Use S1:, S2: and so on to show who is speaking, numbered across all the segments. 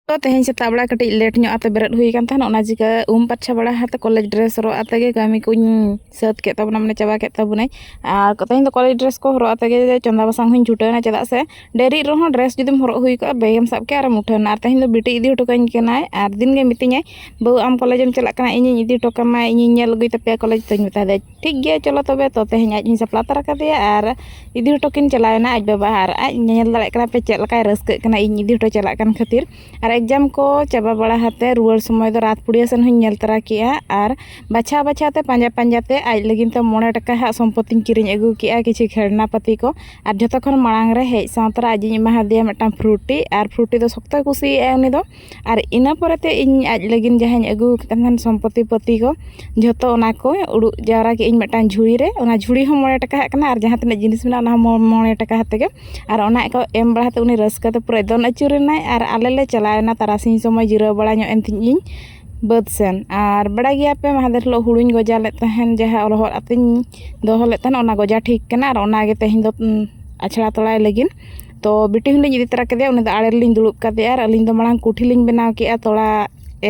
S1: तो तेहन सेता बड़ा कटी लेट ᱧᱚᱜ ᱟᱛᱮ ᱵᱮᱨᱮᱫ ᱦᱩᱭ ᱠᱟᱱ ᱛᱟᱦᱮᱱ ᱚᱱᱟ ᱪᱤᱠᱟᱹ ᱯᱟᱨᱪᱷᱟ ᱵᱟᱲᱟ ᱦᱟᱛᱮ ᱠᱚᱞᱮᱡᱽ ᱰᱨᱮᱥ ᱦᱚᱨᱚᱜ ᱟᱛᱮ ᱜᱮ ᱠᱟᱹᱢᱤ ᱠᱚᱧ ᱥᱟᱹᱛ ᱠᱮᱫ ᱛᱟᱵᱚᱱᱟ ᱢᱟᱱᱮ ᱪᱟᱵᱟ ᱠᱮᱫ ᱛᱟᱵᱚᱱᱟᱹᱧ ᱟᱨ ᱛᱮᱦᱮᱧ ᱫᱚ ᱠᱚᱞᱮᱡᱽ ᱰᱨᱮᱥ ᱠᱚ ᱦᱚᱨᱚᱜ ᱟᱛᱮ ᱜᱮ ᱪᱚᱸᱫᱟ ᱵᱟᱥᱟᱝ ᱦᱚᱧ ᱪᱷᱩᱴᱟᱹᱣᱱᱟ ᱪᱮᱫᱟᱜ ᱥᱮ ᱰᱮᱨᱤ ᱨᱮᱦᱚᱸ ᱰᱨᱮᱥ ᱡᱩᱫᱤᱢ ᱦᱚᱨᱚᱜ ᱦᱩᱭ ᱠᱚᱜᱼᱟ ᱵᱮᱜᱮᱢ ᱥᱟᱵ ᱠᱮᱜᱼᱟ ᱟᱨᱮᱢ ᱩᱴᱷᱟᱹᱣᱱᱟ ᱟᱨ ᱛᱮᱦᱮᱧ ᱫᱚ ᱵᱤᱴᱤ ᱤᱫᱤ ᱦᱚᱴᱚ ᱠᱟᱹᱧ ᱠᱟᱱᱟᱭ ᱟᱨ ᱫᱤᱱ ᱜᱮ ᱢᱤᱛᱟᱹᱧᱟᱭ ᱵᱟᱹᱵᱩ ᱟᱢ ᱠᱚᱞᱮᱡᱽ ᱮᱢ ᱪᱟᱞᱟᱜ ᱠᱟᱱᱟ ᱤᱧᱤᱧ ᱤᱫᱤ ᱦᱚᱴᱚ ᱠᱟᱢᱟ ᱤᱧᱤᱧ ᱧᱮᱞ ᱟᱹᱜᱩᱭ ᱛᱟᱯᱮᱭᱟ ᱠᱚᱞᱮᱡᱽ ᱛᱚᱧ ᱢᱮᱛᱟ ᱫᱮᱭᱟ ᱴᱷᱤᱠ ᱜᱮᱭᱟ ᱪᱚᱞᱚ ᱛᱚᱵᱮ ᱛᱚ ᱛᱮᱦᱮᱧ ᱟᱡ ᱦᱚᱧ ᱥᱟᱯᱲᱟᱣ ᱛᱟᱨᱟ ᱠᱟᱫᱮᱭᱟ ᱟᱨ ᱤᱫᱤ ᱦᱚᱴᱚ ᱠᱤᱱ ᱪᱟᱞᱟᱣᱮᱱᱟ ᱟᱡ ᱵᱟᱵᱟ ᱟᱨ ᱟᱡ ᱧᱮᱞ ᱫᱟᱲᱮᱭᱟᱜ ᱠᱟᱱᱟ ᱯᱮ ᱪᱮᱫ ᱞᱮᱠᱟᱭ ᱨᱟᱹᱥᱠᱟᱹᱜ ᱠᱟᱱᱟ ᱤᱧ ᱤᱫᱤ ᱦᱚᱴᱚ ᱪᱟᱞᱟᱜ ᱠᱟᱱ ᱠᱷᱟᱹᱛᱤᱨ ᱟᱨ exam ko chaba bada hate ruar somoy do rat pudiya sen hon nyel tara ki'a ar bacha bacha te panja te aj lagin te 9 taka ha sompotin kiring agu ki'a kichi khelna pati ko ar joto khon marang re hej santara ajiñ ema hadiya metang fruity ar fruity do sokta kusi e uni do ar ina pore te ᱤᱧ aj lagin jahañ agu kan sompoti pati ko joto ona ko udu jawra ki ᱤᱧ metang jhuri re ona jhuri hon 9 taka ha kana ar jahan tinac jinis mena ona 9 taka hate ge ar ona ko em bada hate uni raska te pure don achurenai ar ale le chalawena tarasiñ somoy jira bada ñok en tiñ ᱵᱟᱹᱫ ᱥᱮᱱ ᱟᱨ ᱵᱟᱲᱟᱭ ᱜᱮᱭᱟ ᱯᱮ ᱢᱟᱦᱫᱮᱨ ᱦᱤᱞᱳᱜ ᱦᱩᱲᱩᱧ ᱜᱚᱡᱟ ᱞᱮᱫ ᱛᱟᱦᱮᱱ ᱡᱟᱦᱟᱸ ᱞᱚᱦᱚᱫ ᱟᱛᱮᱧ ᱫᱚᱦᱚ ᱞᱮᱫ ᱛᱟᱦᱮᱱ ᱚᱱᱟ ᱜᱚᱡᱟ ᱴᱷᱤᱠ ᱠᱟᱱᱟ ᱟᱨ ᱚᱱᱟᱜᱮ ᱛᱮᱦᱮᱧ ᱫᱚ ᱟᱪᱷᱲᱟ ᱛᱚᱲᱟᱭ ᱞᱟᱹᱜᱤᱫ ᱛᱚ ᱵᱤᱴᱤ ᱦᱚᱸᱞᱤᱧ ᱤᱫᱤ ᱛᱟᱨᱟ ᱠᱮᱫᱮᱭᱟ ᱩᱱᱤ ᱫᱚ ᱟᱲᱮ ᱨᱮᱞᱤᱧ ᱫᱩᱲᱩᱵ ᱠᱟᱫᱮᱭᱟ ᱟᱨ ᱟᱹᱞᱤᱧ ᱫᱚ ᱢᱟᱲᱟᱝ ᱠᱩᱴᱷᱤ ᱞᱤᱧ ᱵᱮᱱᱟᱣ ᱠᱮᱜᱼᱟ ᱛᱚᱲᱟ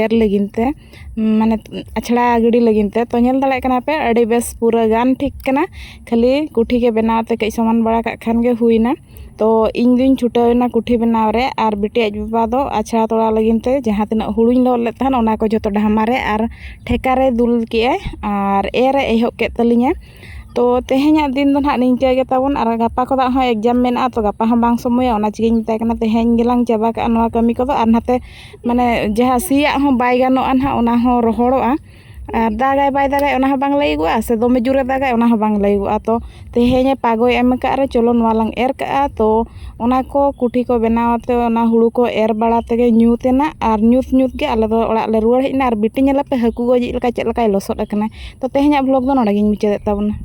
S1: ᱮᱨ ᱞᱟᱹᱜᱤᱫ ᱛᱮ ᱢᱟᱱᱮ ᱟᱪᱷᱲᱟ ᱜᱤᱰᱤ ᱞᱟᱹᱜᱤᱫ ᱛᱮ ᱛᱚ ᱧᱮᱞ ᱫᱟᱲᱮᱭᱟᱜ ᱠᱟᱱᱟ ᱯᱮ ᱟᱹᱰᱤ ᱵᱮᱥ ᱯᱩᱨᱟᱹ ᱜᱟᱱ ᱴᱷᱤक ᱠᱟᱱᱟ ᱠᱷᱟᱹᱞᱤ ᱠᱩᱴᱷᱤ ᱜᱮ ᱵᱮᱱᱟᱣ ᱛᱮ ᱠᱟᱹᱡ ᱥᱚᱢᱟᱱ ᱵᱟᱲᱟ ᱠᱟᱜ ᱠᱷᱟᱱ ᱜᱮ ᱦᱩᱭᱱᱟ तो ᱤᱧ ᱫᱩᱧ ᱪᱷᱩᱴᱟᱹᱣᱮᱱᱟ ᱠᱩᱴᱷᱤ ᱵᱮᱱᱟᱣ ᱨᱮ ᱟᱨ ᱵᱤᱴᱤ ᱟᱡ ᱵᱟᱵᱟ ᱫᱚ ᱟᱪᱷᱲᱟ ᱛᱚᱲᱟ ᱞᱟᱹᱜᱤᱫ ᱛᱮ ᱡᱟᱦᱟᱸ ᱛᱤᱱᱟᱹᱜ ᱦᱩᱲᱩᱧ ᱞᱚᱦᱚᱫ ᱞᱮᱫ ᱛᱟᱦᱮᱱ ᱚᱱᱟ ᱠᱚ ᱡᱚᱛᱚ ᱰᱷᱟᱢᱟ ᱨᱮ ᱟᱨ ᱴᱷᱮᱠᱟ ᱨᱮ ᱫᱩᱞ ᱠᱮᱜᱼᱟᱭ ᱟᱨ ᱮᱨ ᱮ ᱮᱦᱚᱵ ᱠᱮᱫ ᱛᱟᱹᱞᱤᱧᱟ ᱛᱚ ᱛᱮᱦᱮᱧᱟᱜ ᱫᱤᱱ ᱫᱚ ᱱᱟᱦᱟᱜ ᱱᱤᱝᱠᱟᱹ ᱜᱮ ᱛᱟᱵᱚᱱ ᱟᱨ ᱜᱟᱯᱟ ᱠᱷᱚᱱᱟᱜ ᱦᱚᱸ ᱮᱠᱡᱟᱢ ᱢᱮᱱᱟᱜᱼᱟ ᱛᱚ ᱜᱟᱯᱟ ᱦᱚᱸ ᱵᱟᱝ ᱥᱚᱢᱚᱭᱟ ᱚᱱᱟ ᱪᱤᱠᱟᱹᱧ ᱢᱮᱛᱟᱭ ᱠᱟᱱᱟ ᱛᱮᱦᱮᱧ ᱜᱮᱞᱟᱝ ᱪᱟᱵᱟ ᱠᱟᱜᱼᱟ ᱱᱚᱣᱟ ᱠᱟᱹᱢᱤ ᱠᱚᱫᱚ ᱟᱨ ᱱᱟᱛᱮ ᱢᱟᱱᱮ ᱡᱟᱦᱟᱸ ᱥᱤᱭᱟᱜ ᱦᱚᱸ ᱵᱟᱭ ᱜᱟᱱᱚᱜᱼᱟ ᱱᱟᱦᱟᱜ ᱚᱱᱟ ᱦᱚᱸ ᱨᱚᱦᱚᱲᱚᱜᱼᱟ ᱟᱨ ᱫᱟᱜᱟᱭ ᱵᱟᱭ ᱫᱟᱜᱟᱭ ᱚᱱᱟ ᱦᱚᱸ ᱵᱟᱝ ᱞᱟᱹᱭᱚᱜᱼᱟ ᱥᱮ ᱫᱚᱢᱮ ᱡᱳᱨᱮ ᱫᱟᱜᱟᱭ ᱚᱱᱟ ᱦᱚᱸ ᱵᱟᱝ ᱞᱟᱹᱭᱚᱜᱼᱟ ᱛᱚ ᱛᱮᱦᱮᱧ ᱯᱟᱜᱚᱭ ᱮᱢ ᱠᱟᱜ ᱨᱮ ᱪᱚᱞᱚ ᱱᱚᱣᱟ ᱞᱟᱝ ᱮᱨ ᱠᱟᱜᱼᱟ ᱛᱚ ᱚᱱᱟ ᱠᱚ ᱠᱩᱴᱷᱤ ko ᱵᱮᱱᱟᱣ ᱟᱛᱮ ᱚᱱᱟ ᱦᱩᱲᱩ ko ᱮᱨ ᱵᱟᱲᱟ ᱛᱮᱜᱮ ᱧᱩᱛ ᱮᱱᱟ ᱟᱨ ᱧᱩᱛ ᱜᱮ ᱟᱞᱮ ᱫᱚ ᱚᱲᱟᱜ ᱞᱮ ᱨᱩᱣᱟᱹᱲ ᱦᱮᱡ ᱮᱱᱟ ᱟᱨ ᱵᱤᱴᱤ ᱧᱮᱞᱟᱯᱮ ᱦᱟᱹᱠᱩ ᱜᱚᱡᱤᱡ ᱞᱮᱠᱟ ᱪᱮᱫ ᱞᱮᱠᱟᱭ ᱞᱚᱥᱚᱫ ᱟᱠᱟᱱᱟ ᱛᱚ ᱛᱮᱦᱮᱧᱟᱜ ᱵᱞᱚᱜ ᱫᱚ ᱱᱚᱰᱮ ᱜᱤᱧ ᱢᱩᱪᱟᱹᱫᱮᱫ ᱛᱟᱵᱚᱱᱟ।